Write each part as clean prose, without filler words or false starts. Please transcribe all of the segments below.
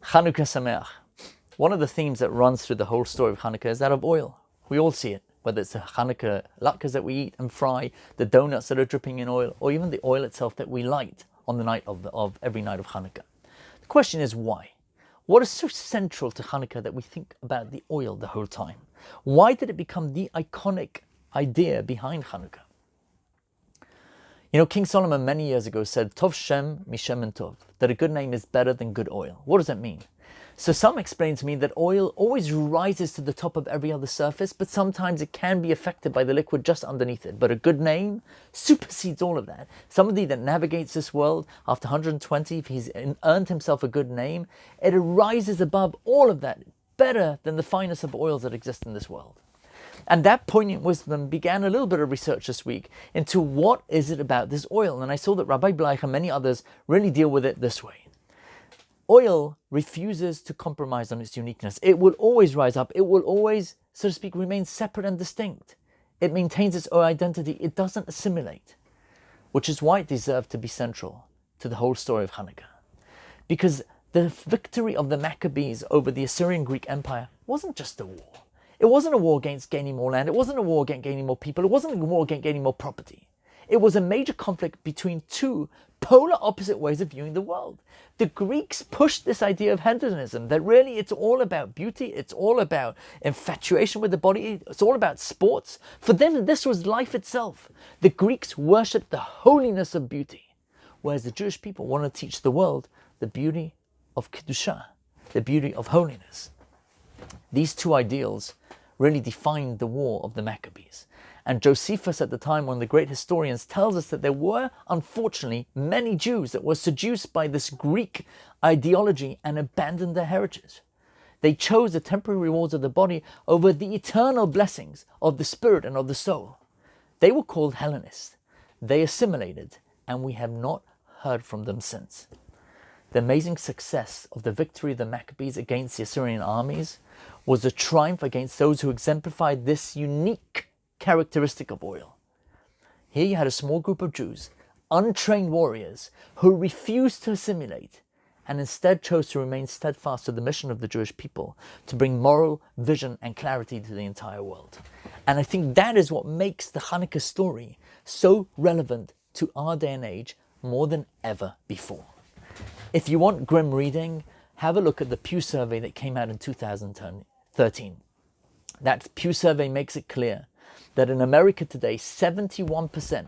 Chanukah Sameach. One of the themes that runs through the whole story of Hanukkah is that of oil. We all see it, whether it's the Hanukkah latkes that we eat and fry, the donuts that are dripping in oil, or even the oil itself that we light on the night of every night of Hanukkah. The question is why? What is so central to Hanukkah that we think about the oil the whole time? Why did it become the iconic idea behind Hanukkah? You know, King Solomon many years ago said, Tov Shem Mishem Tov, that a good name is better than good oil. What does that mean? So some explain to me that oil always rises to the top of every other surface, but sometimes it can be affected by the liquid just underneath it. But a good name supersedes all of that. Somebody that navigates this world after 120, if he's earned himself a good name, it rises above all of that, better than the finest of oils that exist in this world. And that poignant wisdom began a little bit of research this week into what is it about this oil. And I saw that Rabbi Bleich and many others really deal with it this way. Oil refuses to compromise on its uniqueness. It will always rise up. It will always, so to speak, remain separate and distinct. It maintains its own identity. It doesn't assimilate, which is why it deserved to be central to the whole story of Hanukkah. Because the victory of the Maccabees over the Assyrian Greek Empire wasn't just a war. It wasn't a war against gaining more land. It wasn't a war against gaining more people. It wasn't a war against gaining more property. It was a major conflict between two polar opposite ways of viewing the world. The Greeks pushed this idea of hedonism, that really it's all about beauty, it's all about infatuation with the body, it's all about sports. For them, this was life itself. The Greeks worshipped the holiness of beauty, whereas the Jewish people want to teach the world the beauty of Kedusha, the beauty of holiness. These two ideals really defined the war of the Maccabees. And Josephus at the time, one of the great historians, tells us that there were, unfortunately, many Jews that were seduced by this Greek ideology and abandoned their heritage. They chose the temporary rewards of the body over the eternal blessings of the spirit and of the soul. They were called Hellenists. They assimilated, and we have not heard from them since. The amazing success of the victory of the Maccabees against the Assyrian armies was a triumph against those who exemplified this unique characteristic of oil. Here you had a small group of Jews, untrained warriors, who refused to assimilate and instead chose to remain steadfast to the mission of the Jewish people to bring moral vision and clarity to the entire world. And I think that is what makes the Hanukkah story so relevant to our day and age more than ever before. If you want grim reading, have a look at the Pew Survey that came out in 2013. That Pew Survey makes it clear that in America today, 71%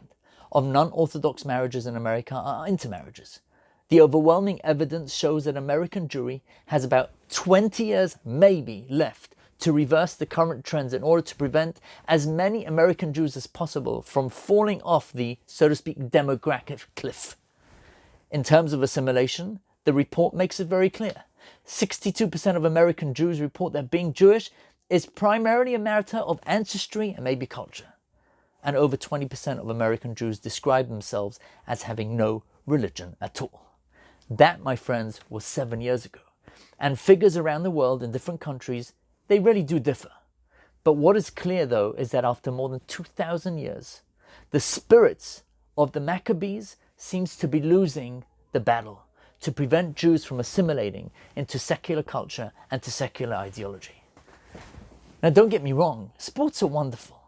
of non-Orthodox marriages in America are intermarriages. The overwhelming evidence shows that American Jewry has about 20 years maybe left to reverse the current trends in order to prevent as many American Jews as possible from falling off the, so to speak, demographic cliff. In terms of assimilation, the report makes it very clear. 62% of American Jews report that being Jewish is primarily a matter of ancestry and maybe culture. And over 20% of American Jews describe themselves as having no religion at all. That, my friends, was 7 years ago. And figures around the world in different countries, they really do differ. But what is clear, though, is that after more than 2,000 years, the spirits of the Maccabees seems to be losing the battle to prevent Jews from assimilating into secular culture and to secular ideology. Now, don't get me wrong, sports are wonderful.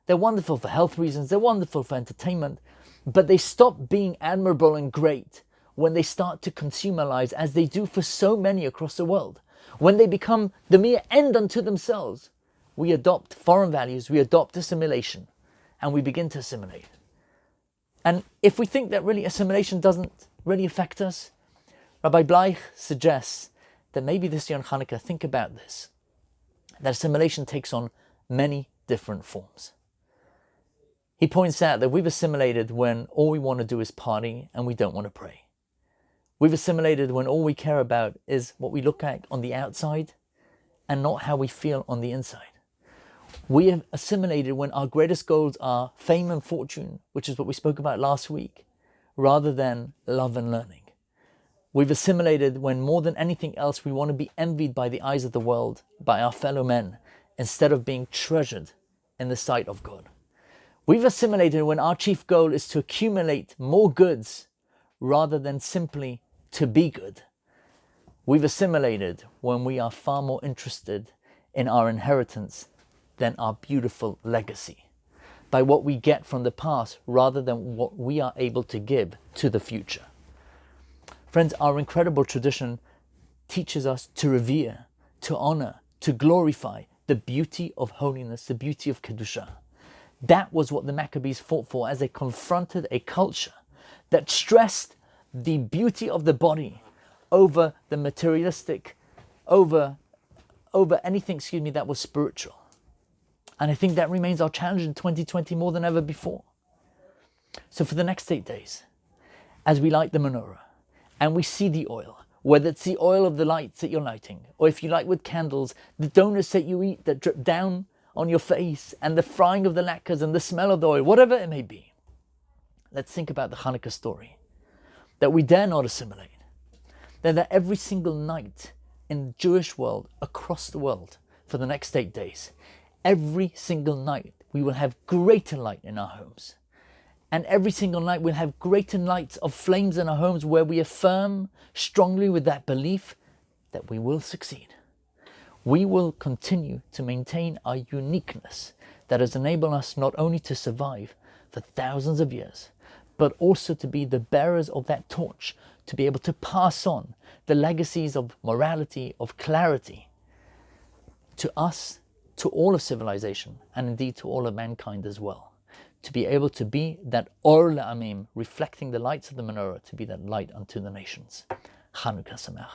They're wonderful for health reasons, they're wonderful for entertainment, but they stop being admirable and great when they start to consumerize, as they do for so many across the world. When they become the mere end unto themselves, we adopt foreign values, we adopt assimilation, and we begin to assimilate. And if we think that really assimilation doesn't really affect us, Rabbi Bleich suggests that maybe this year on Hanukkah, think about this. That assimilation takes on many different forms. He points out that we've assimilated when all we want to do is party and we don't want to pray. We've assimilated when all we care about is what we look at on the outside and not how we feel on the inside. We have assimilated when our greatest goals are fame and fortune, which is what we spoke about last week, rather than love and learning. We've assimilated when more than anything else we want to be envied by the eyes of the world, by our fellow men, instead of being treasured in the sight of God. We've assimilated when our chief goal is to accumulate more goods rather than simply to be good. We've assimilated when we are far more interested in our inheritance than our beautiful legacy, by what we get from the past rather than what we are able to give to the future. Friends, our incredible tradition teaches us to revere, to honor, to glorify the beauty of holiness, the beauty of Kedusha. That was what the Maccabees fought for as they confronted a culture that stressed the beauty of the body over the materialistic, over anything, that was spiritual. And I think that remains our challenge in 2020 more than ever before. So for the next 8 days, as we light the menorah and we see the oil, whether it's the oil of the lights that you're lighting, or if you light with candles, the donuts that you eat that drip down on your face, and the frying of the latkes and the smell of the oil, whatever it may be, let's think about the Hanukkah story that we dare not assimilate. That every single night in the Jewish world, across the world, for the next 8 days, every single night we will have greater light in our homes. And every single night we'll have greater lights of flames in our homes where we affirm strongly with that belief that we will succeed. We will continue to maintain our uniqueness that has enabled us not only to survive for thousands of years, but also to be the bearers of that torch, to be able to pass on the legacies of morality, of clarity, to us, to all of civilization, and indeed to all of mankind as well. To be able to be that Or La'amim, reflecting the lights of the menorah, to be that light unto the nations. Chanukah Sameach.